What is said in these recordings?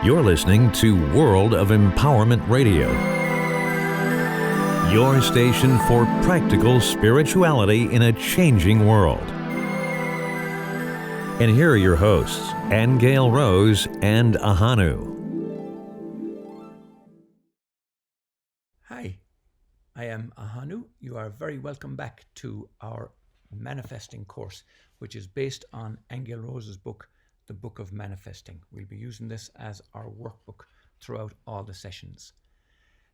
You're listening to World of Empowerment Radio, your station for practical spirituality in a changing world. And here are your hosts, Aingeal Rose and Ahonu. Hi, I am Ahonu. You are very welcome back to our manifesting course, which is based on Aingeal Rose's book, The Book of Manifesting. We'll be using this as our workbook throughout all the sessions.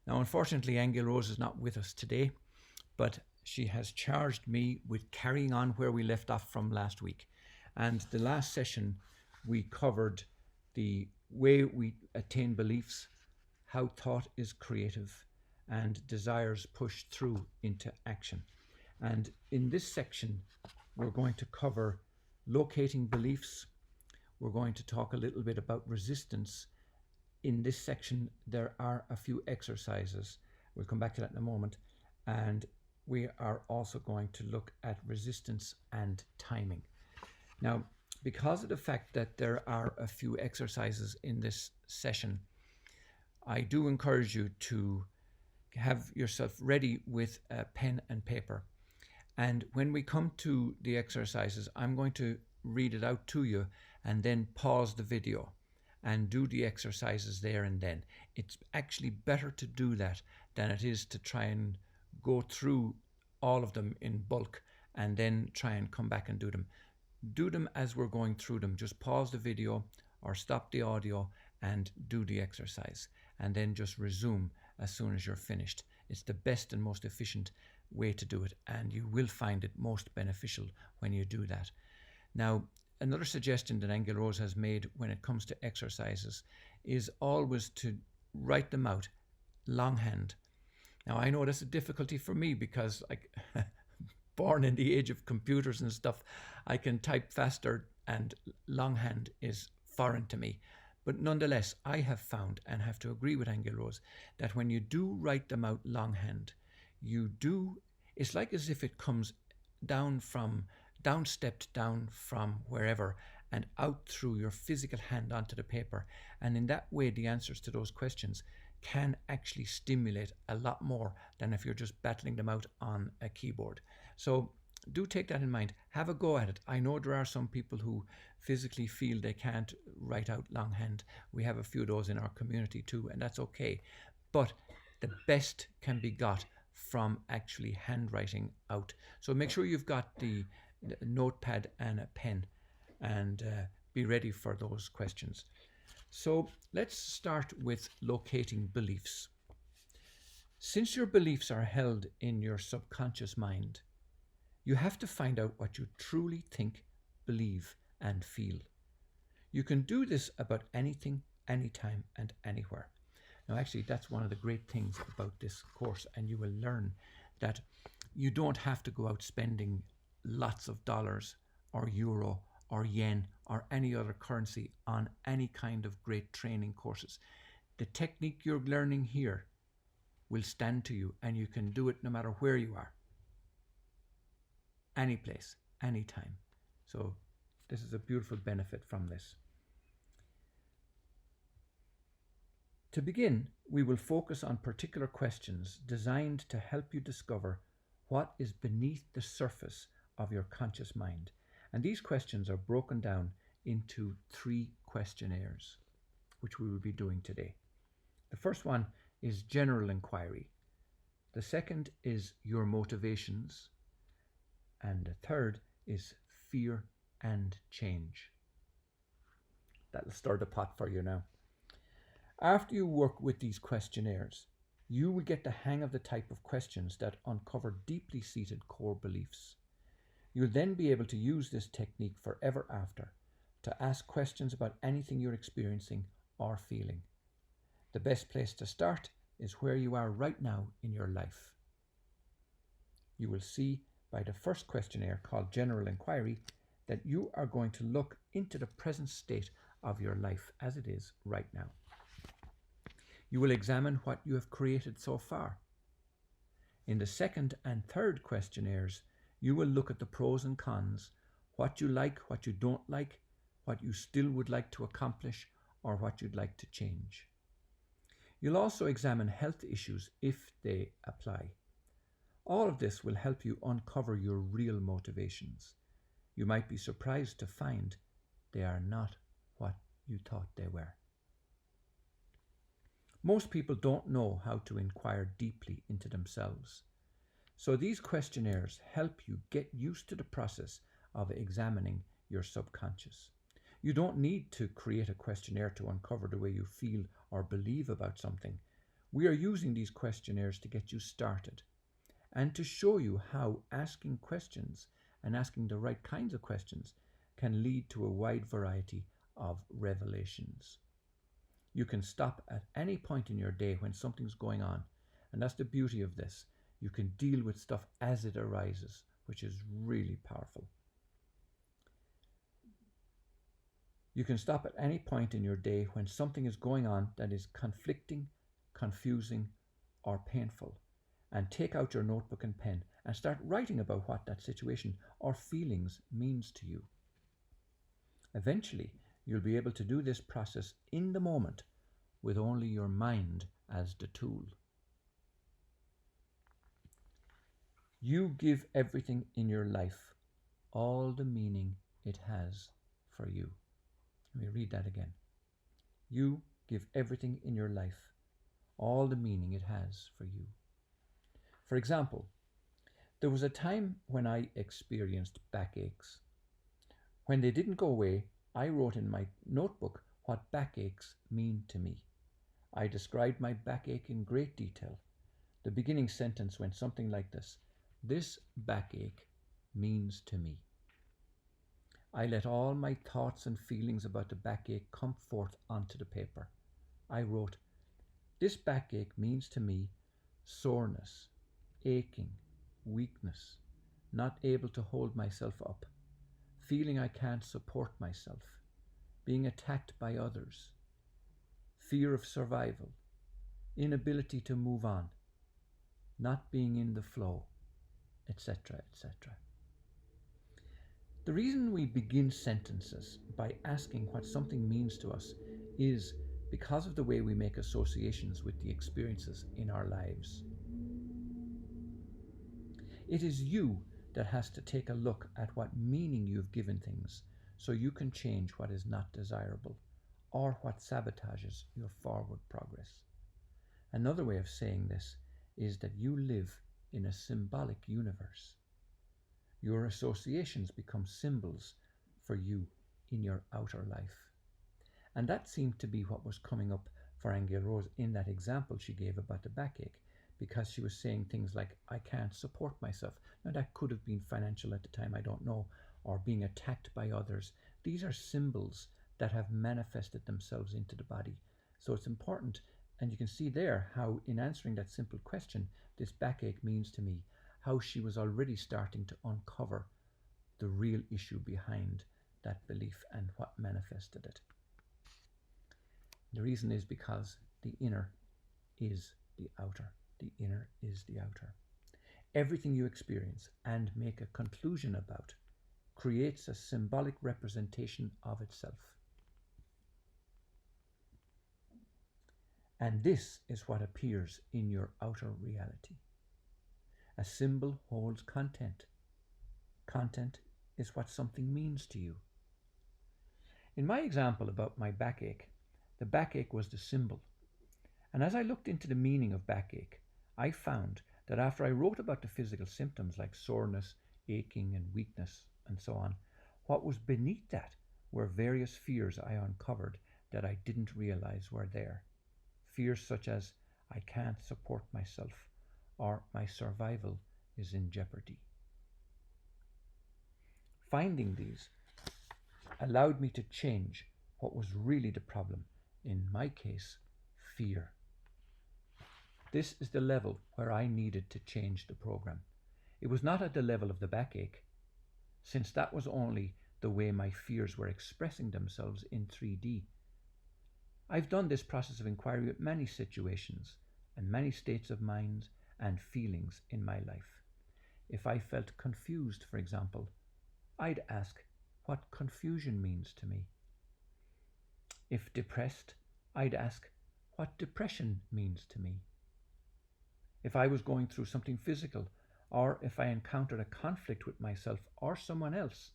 Now, unfortunately, Aingeal Rose is not with us today, but she has charged me with carrying on where we left off from last week. And the last session, we covered the way we attain beliefs, how thought is creative, and desires pushed through into action. And in this section, we're going to cover locating beliefs. We're going to talk a little bit about resistance. In this section, there are a few exercises. We'll come back to that in a moment. And we are also going to look at resistance and timing. Now, because of the fact that there are a few exercises in this session, I do encourage you to have yourself ready with a pen and paper. And when we come to the exercises, I'm going to read it out to you and then pause the video and do the exercises there and then. It's actually better to do that than it is to try and go through all of them in bulk and then try and come back and do them. Do them as we're going through them. Just pause the video or stop the audio and do the exercise, and then just resume as soon as you're finished. It's the best and most efficient way to do it, and you will find it most beneficial when you do that. Now, another suggestion that Aingeal Rose has made when it comes to exercises is always to write them out longhand. Now, I know that's a difficulty for me because, like, born in the age of computers and stuff, I can type faster and longhand is foreign to me. But nonetheless, I have found, and have to agree with Aingeal Rose, that when you do write them out longhand, it's like as if it comes stepped down from wherever and out through your physical hand onto the paper. And in that way, the answers to those questions can actually stimulate a lot more than if you're just battling them out on a keyboard. So do take that in mind. Have a go at it. I know there are some people who physically feel they can't write out longhand. We have a few of those in our community too, and that's okay. But the best can be got from actually handwriting out. So make sure you've got the notepad and a pen and be ready for those questions. So let's start with locating beliefs. Since your beliefs are held in your subconscious mind, you have to find out what you truly think, believe, and feel. You can do this about anything, anytime, and anywhere. Now, actually, that's one of the great things about this course, and you will learn that you don't have to go out spending lots of dollars or euro or yen or any other currency on any kind of great training courses. The technique you're learning here will stand to you, and you can do it no matter where you are. Any place, anytime. So this is a beautiful benefit from this. To begin, we will focus on particular questions designed to help you discover what is beneath the surface of your conscious mind. And these questions are broken down into 3 questionnaires, which we will be doing today. The first one is general inquiry. The second is your motivations. And the third is fear and change. That'll stir the pot for you now. After you work with these questionnaires, you will get the hang of the type of questions that uncover deeply seated core beliefs. You'll then be able to use this technique forever after to ask questions about anything you're experiencing or feeling. The best place to start is where you are right now in your life. You will see by the first questionnaire, called General Inquiry, that you are going to look into the present state of your life as it is right now. You will examine what you have created so far. In the second and third questionnaires, you will look at the pros and cons, what you like, what you don't like, what you still would like to accomplish, or what you'd like to change. You'll also examine health issues if they apply. All of this will help you uncover your real motivations. You might be surprised to find they are not what you thought they were. Most people don't know how to inquire deeply into themselves. So these questionnaires help you get used to the process of examining your subconscious. You don't need to create a questionnaire to uncover the way you feel or believe about something. We are using these questionnaires to get you started and to show you how asking questions and asking the right kinds of questions can lead to a wide variety of revelations. You can stop at any point in your day when something's going on, and that's the beauty of this. You can deal with stuff as it arises, which is really powerful. You can stop at any point in your day when something is going on that is conflicting, confusing, or painful, and take out your notebook and pen and start writing about what that situation or feelings means to you. Eventually, you'll be able to do this process in the moment with only your mind as the tool. You give everything in your life all the meaning it has for you. Let me read that again. You give everything in your life all the meaning it has for you. For example, there was a time when I experienced backaches. When they didn't go away, I wrote in my notebook what backaches mean to me. I described my backache in great detail. The beginning sentence went something like this: "This backache means to me." I let all my thoughts and feelings about the backache come forth onto the paper. I wrote, "This backache means to me soreness, aching, weakness, not able to hold myself up, feeling I can't support myself, being attacked by others, fear of survival, inability to move on, not being in the flow, etc., etc." The reason we begin sentences by asking what something means to us is because of the way we make associations with the experiences in our lives. It is you that has to take a look at what meaning you've given things so you can change what is not desirable or what sabotages your forward progress. Another way of saying this is that you live in a symbolic universe. Your associations become symbols for you in your outer life. And that seemed to be what was coming up for Aingeal Rose in that example she gave about the backache, because she was saying things like, "I can't support myself." Now that could have been financial at the time, I don't know, or being attacked by others. These are symbols that have manifested themselves into the body. So it's important, and you can see there how in answering that simple question, "This backache means to me," how she was already starting to uncover the real issue behind that belief and what manifested it. The reason is because the inner is the outer. The inner is the outer. Everything you experience and make a conclusion about creates a symbolic representation of itself. And this is what appears in your outer reality. A symbol holds content. Content is what something means to you. In my example about my backache, the backache was the symbol. And as I looked into the meaning of backache, I found that after I wrote about the physical symptoms like soreness, aching, and weakness, and so on, what was beneath that were various fears I uncovered that I didn't realize were there. Fears such as, "I can't support myself," or "my survival is in jeopardy." Finding these allowed me to change what was really the problem, in my case, fear. This is the level where I needed to change the program. It was not at the level of the backache, since that was only the way my fears were expressing themselves in 3D. I've done this process of inquiry with many situations and many states of mind and feelings in my life. If I felt confused, for example, I'd ask what confusion means to me. If depressed, I'd ask what depression means to me. If I was going through something physical, or if I encountered a conflict with myself or someone else,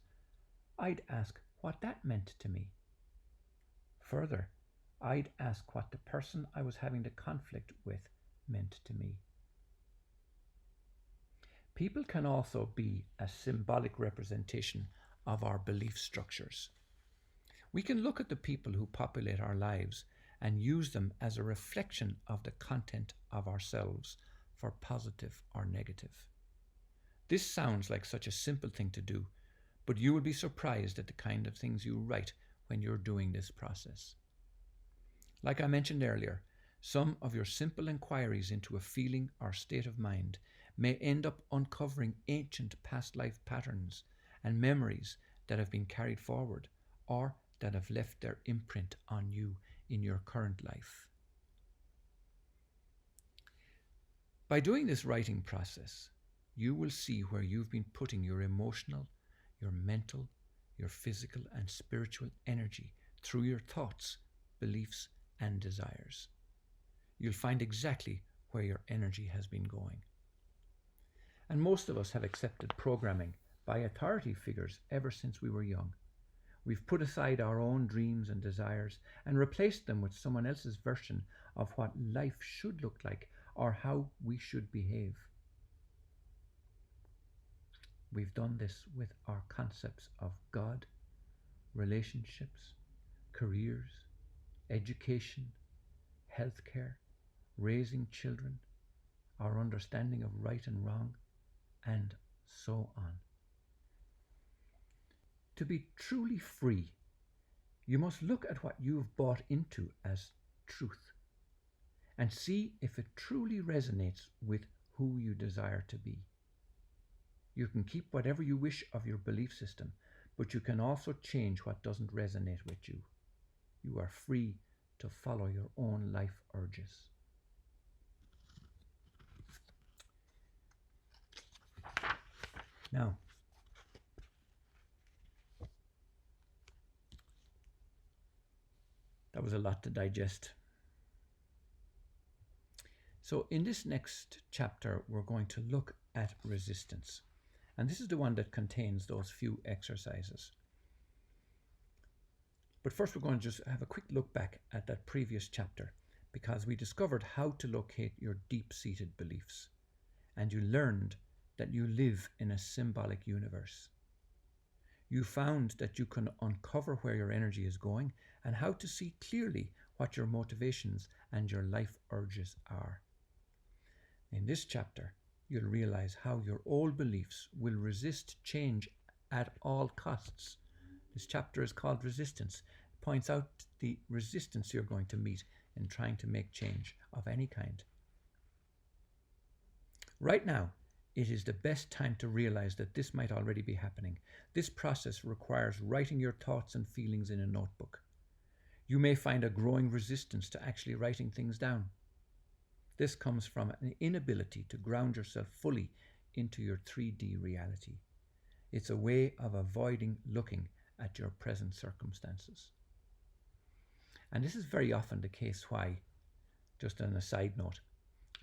I'd ask what that meant to me. Further, I'd ask what the person I was having the conflict with meant to me. People can also be a symbolic representation of our belief structures. We can look at the people who populate our lives and use them as a reflection of the content of ourselves for positive or negative. This sounds like such a simple thing to do, but you will be surprised at the kind of things you write when you're doing this process. Like I mentioned earlier, some of your simple inquiries into a feeling or state of mind may end up uncovering ancient past life patterns and memories that have been carried forward or that have left their imprint on you in your current life. By doing this writing process, you will see where you've been putting your emotional, your mental, your physical and spiritual energy through your thoughts, beliefs, and desires. You'll find exactly where your energy has been going. And most of us have accepted programming by authority figures ever since we were young. We've put aside our own dreams and desires and replaced them with someone else's version of what life should look like or how we should behave. We've done this with our concepts of God, relationships, careers, education, healthcare, raising children, our understanding of right and wrong, and so on. To be truly free, you must look at what you've bought into as truth and see if it truly resonates with who you desire to be. You can keep whatever you wish of your belief system, but you can also change what doesn't resonate with you. You are free to follow your own life urges. Now, that was a lot to digest. So in this next chapter, we're going to look at resistance. And this is the one that contains those few exercises. But first, we're going to just have a quick look back at that previous chapter, because we discovered how to locate your deep-seated beliefs. And you learned that you live in a symbolic universe. You found that you can uncover where your energy is going and how to see clearly what your motivations and your life urges are. In this chapter, you'll realize how your old beliefs will resist change at all costs. This chapter is called Resistance. It points out the resistance you're going to meet in trying to make change of any kind. Right now, it is the best time to realize that this might already be happening. This process requires writing your thoughts and feelings in a notebook. You may find a growing resistance to actually writing things down. This comes from an inability to ground yourself fully into your 3D reality. It's a way of avoiding looking at your present circumstances. And this is very often the case why, just on a side note,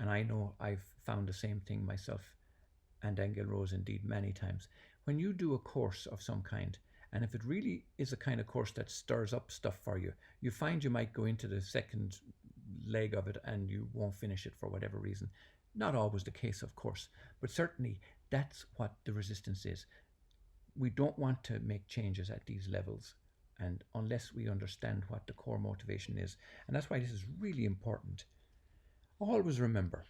and I know I've found the same thing myself and Aingeal Rose indeed many times. When you do a course of some kind, and if it really is a kind of course that stirs up stuff for you, you find you might go into the second leg of it and you won't finish it for whatever reason. Not always the case, of course, but certainly that's what the resistance is. We don't want to make changes at these levels, and unless we understand what the core motivation is. And that's why this is really important. Always remember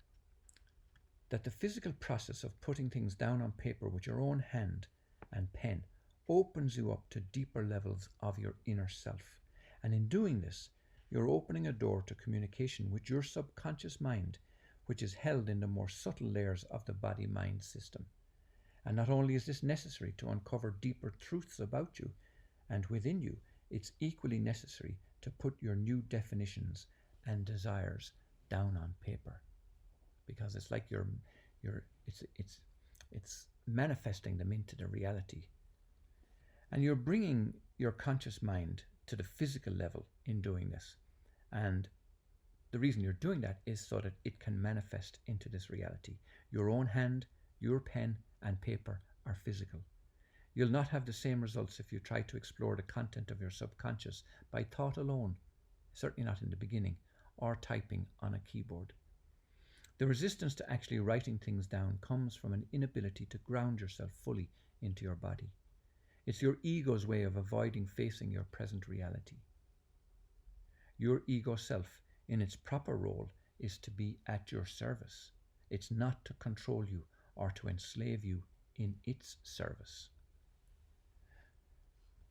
that the physical process of putting things down on paper with your own hand and pen opens you up to deeper levels of your inner self. And in doing this, you're opening a door to communication with your subconscious mind, which is held in the more subtle layers of the body-mind system. And not only is this necessary to uncover deeper truths about you and within you, it's equally necessary to put your new definitions and desires down on paper. Because it's like it's manifesting them into the reality. And you're bringing your conscious mind to the physical level in doing this. And the reason you're doing that is so that it can manifest into this reality. Your own hand, your pen and paper are physical. You'll not have the same results if you try to explore the content of your subconscious by thought alone, certainly not in the beginning, or typing on a keyboard. The resistance to actually writing things down comes from an inability to ground yourself fully into your body. It's your ego's way of avoiding facing your present reality. Your ego self, in its proper role, is to be at your service. It's not to control you or to enslave you in its service.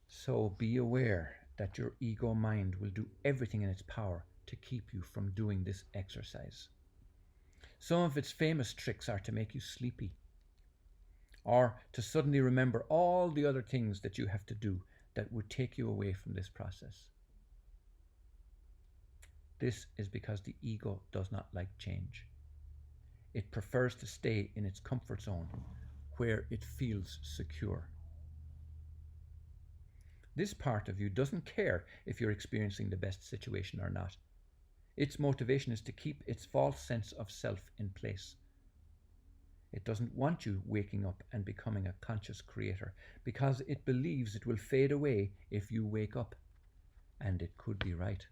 So be aware that your ego mind will do everything in its power to keep you from doing this exercise. Some of its famous tricks are to make you sleepy, or to suddenly remember all the other things that you have to do that would take you away from this process. This is because the ego does not like change. It prefers to stay in its comfort zone where it feels secure. This part of you doesn't care if you're experiencing the best situation or not. Its motivation is to keep its false sense of self in place. It doesn't want you waking up and becoming a conscious creator because it believes it will fade away if you wake up. And it could be right.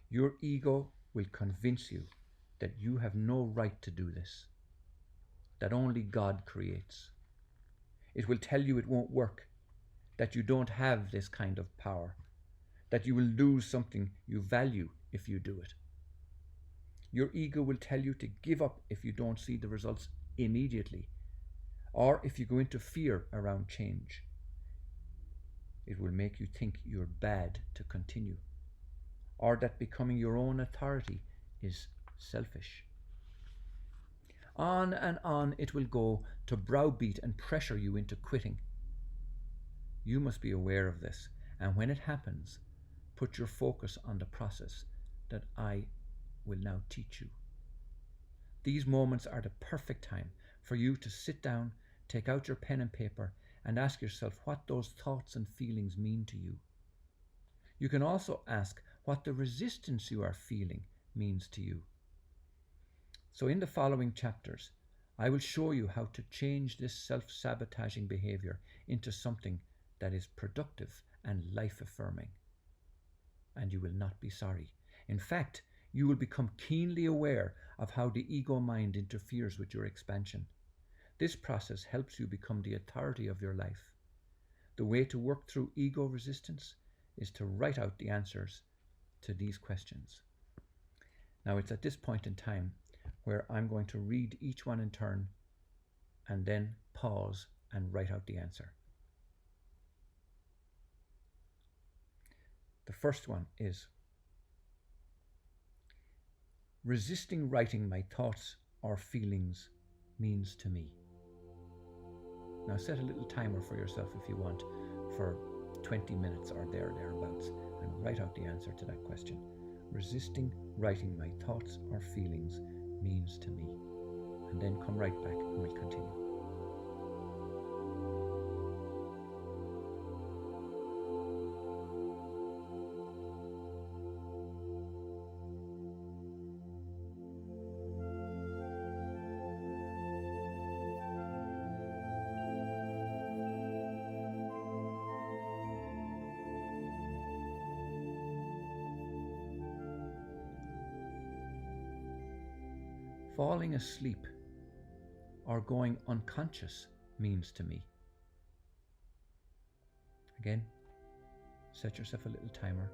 Your ego will convince you that you have no right to do this, that only God creates. It will tell you it won't work, that you don't have this kind of power, that you will lose something you value if you do it. Your ego will tell you to give up if you don't see the results immediately, or if you go into fear around change. It will make you think you're bad to continue, or that becoming your own authority is selfish. On and on it will go to browbeat and pressure you into quitting. You must be aware of this, and when it happens, put your focus on the process that I will now teach you. These moments are the perfect time for you to sit down, take out your pen and paper, and ask yourself what those thoughts and feelings mean to you. You can also ask what the resistance you are feeling means to you. So in the following chapters, I will show you how to change this self-sabotaging behavior into something that is productive and life-affirming. And you will not be sorry. In fact, you will become keenly aware of how the ego mind interferes with your expansion. This process helps you become the authority of your life. The way to work through ego resistance is to write out the answers to these questions. Now it's at this point in time where I'm going to read each one in turn and then pause and write out the answer. The first one is: resisting writing my thoughts or feelings means to me. Now set a little timer for yourself if you want, for 20 minutes or thereabouts, and write out the answer to that question. Resisting writing my thoughts or feelings means to me. And then come right back and we'll continue. Falling asleep or going unconscious means to me. Again, set yourself a little timer,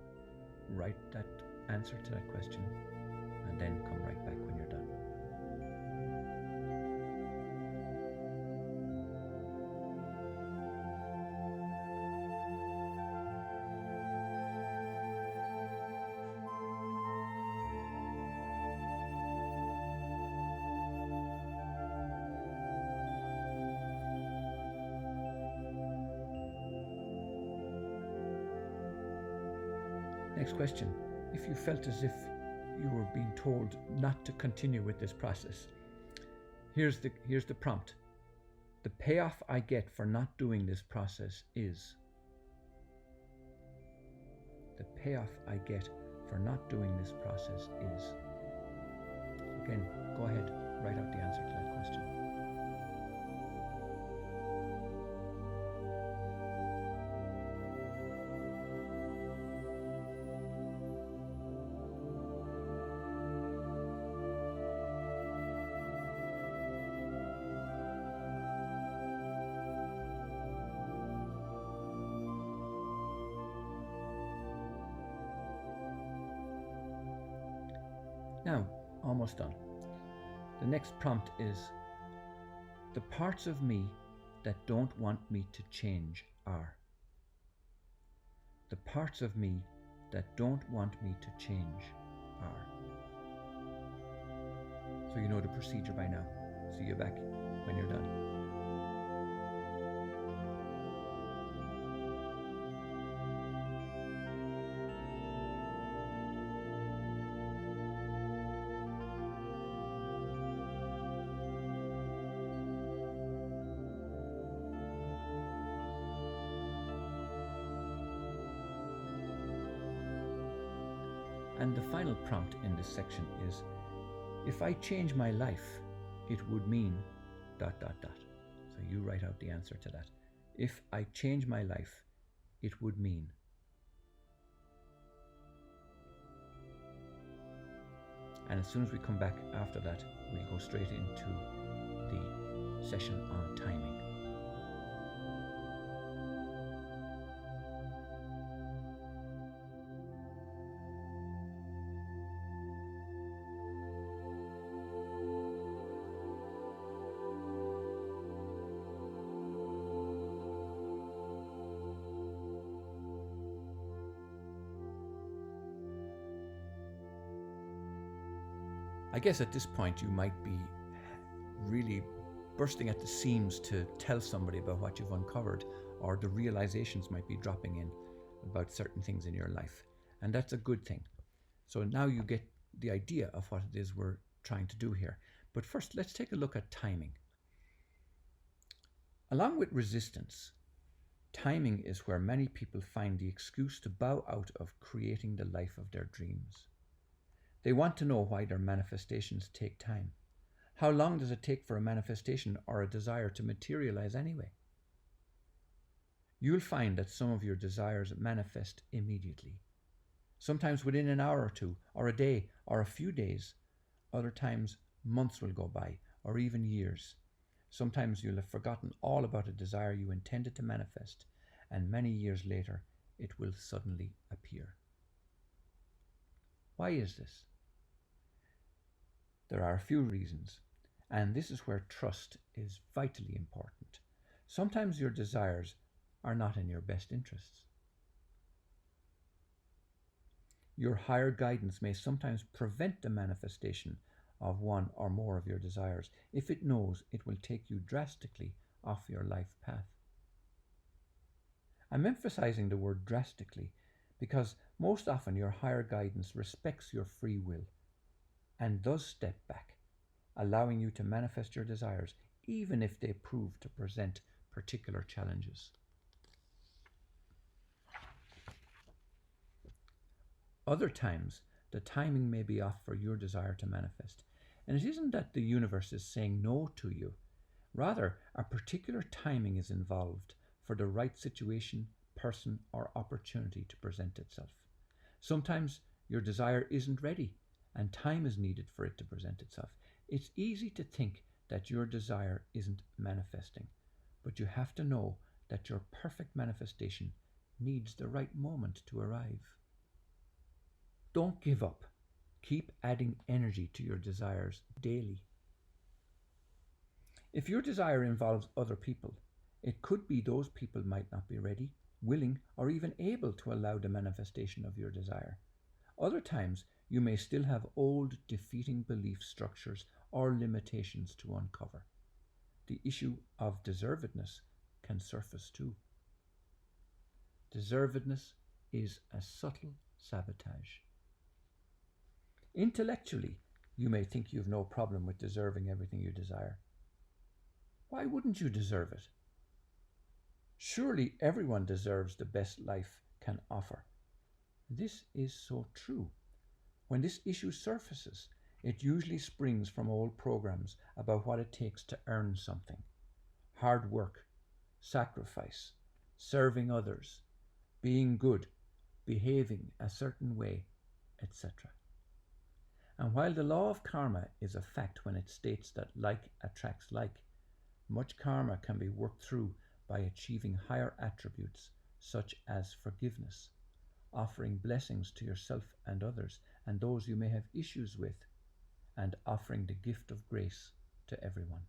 write that answer to that question, and then come right back when you're done. Next question. If you felt as if you were being told not to continue with this process, here's the prompt. The payoff I get for not doing this process is... payoff I get for not doing this process is? Again, go ahead, write out the answer to that question. Now, almost done. The next prompt is, the parts of me that don't want me to change are. The parts of me that don't want me to change are. So you know the procedure by now. See you back when you're done. And the final prompt in this section is, if I change my life, it would mean ... So you write out the answer to that. If I change my life, it would mean. And as soon as we come back after that, we'll go straight into the session on timing. I guess at this point you might be really bursting at the seams to tell somebody about what you've uncovered, or the realizations might be dropping in about certain things in your life. And that's a good thing. So now you get the idea of what it is we're trying to do here. But first, let's take a look at timing. Along with resistance, timing is where many people find the excuse to bow out of creating the life of their dreams. They want to know why their manifestations take time. How long does it take for a manifestation or a desire to materialize anyway? You'll find that some of your desires manifest immediately. Sometimes within an hour or two, or a day, or a few days. Other times, months will go by, or even years. Sometimes you'll have forgotten all about a desire you intended to manifest, and many years later, it will suddenly appear. Why is this? There are a few reasons, and this is where trust is vitally important. Sometimes your desires are not in your best interests. Your higher guidance may sometimes prevent the manifestation of one or more of your desires if it knows it will take you drastically off your life path. I'm emphasizing the word drastically because most often your higher guidance respects your free will and does step back, allowing you to manifest your desires even if they prove to present particular challenges. Other times, the timing may be off for your desire to manifest, and it isn't that the universe is saying no to you. Rather, a particular timing is involved for the right situation, person, or opportunity to present itself. Sometimes your desire isn't ready, and time is needed for it to present itself. It's easy to think that your desire isn't manifesting, but you have to know that your perfect manifestation needs the right moment to arrive. Don't give up. Keep adding energy to your desires daily. If your desire involves other people, it could be those people might not be ready, willing, or even able to allow the manifestation of your desire. Other times, you may still have old, defeating belief structures or limitations to uncover. The issue of deservedness can surface too. Deservedness is a subtle sabotage. Intellectually, you may think you've no problem with deserving everything you desire. Why wouldn't you deserve it? Surely everyone deserves the best life can offer. This is so true. When this issue surfaces, it usually springs from old programs about what it takes to earn something. Hard work, sacrifice, serving others, being good, behaving a certain way, etc. And while the law of karma is a fact when it states that like attracts like, much karma can be worked through by achieving higher attributes such as forgiveness, offering blessings to yourself and others and those you may have issues with, and offering the gift of grace to everyone.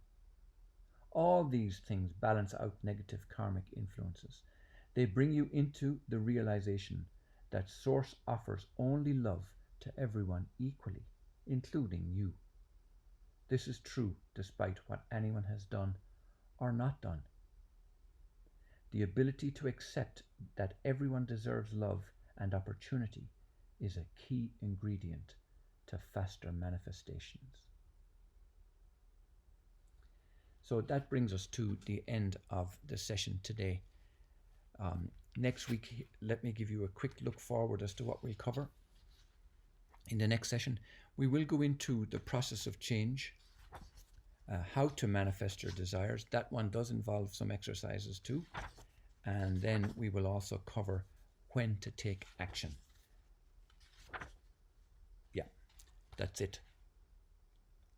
All these things balance out negative karmic influences. They bring you into the realization that Source offers only love to everyone equally, including you. This is true despite what anyone has done or not done. The ability to accept that everyone deserves love and opportunity is a key ingredient to faster manifestations. So that brings us to the end of the session today. Next week, let me give you a quick look forward as to what we'll cover. In the next session, we will go into the process of change, how to manifest your desires. That one does involve some exercises too. And then we will also cover when to take action. Yeah, that's it.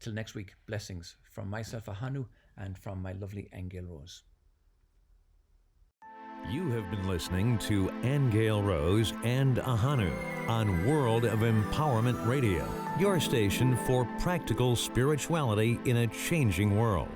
Till next week, blessings from myself, Ahonu, and from my lovely Aingeal Rose. You have been listening to Aingeal Rose and Ahonu on World of Empowerment Radio, your station for practical spirituality in a changing world.